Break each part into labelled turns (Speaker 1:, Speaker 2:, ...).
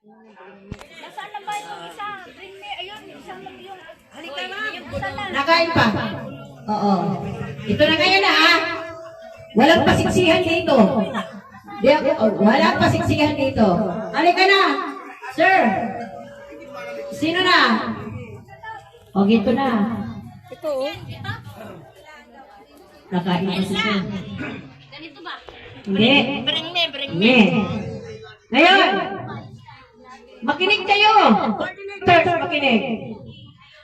Speaker 1: Nasaan na ba yung isa? Bring me, ayun, isang yung... Halika na!
Speaker 2: Nakain pa. Oo. Ito na ngayon na ha. Walang pasiksihan dito. Di ako, walang pasiksihan dito. Halika na. Sir. Sino na? O, gito na.
Speaker 1: Ito oh.
Speaker 2: Nakain pa si Sir.
Speaker 1: Ganito ba?
Speaker 2: Hindi.
Speaker 1: Bring me, bring me.
Speaker 2: Hindi. Ngayon. Makinig kayo. Church, makinig.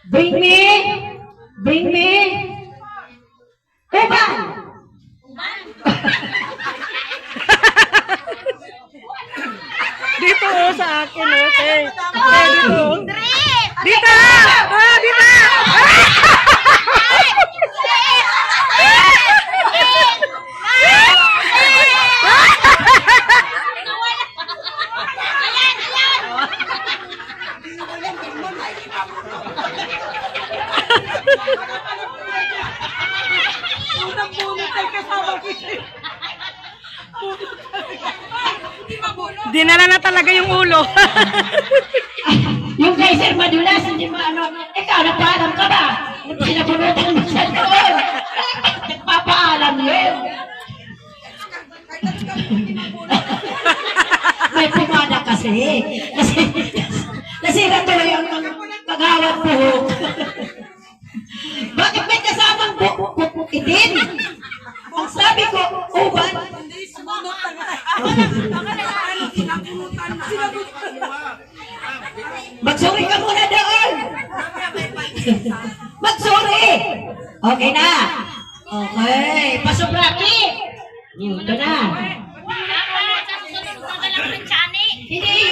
Speaker 2: Bring me. Bring me. Uban.
Speaker 3: Dito oh, sa akin oh. Okay. Okay, dito. Dito! Oh, dito! Dinala na talaga yung ulo.
Speaker 2: Yung kay Sir Madulas, hindi mo ano, ikaw, nagpaalam ka ba? Pinapunutan mo siya doon. Nagpapaalam yun. May pumana kasi. Nasira tuloy ang pag-awat buhok. Bakit may kasamang itin? Ang sabi ko, uban. Magsuri ka muna doon. Magsuri. Okay na. Okay. Pasobraki. Ito na.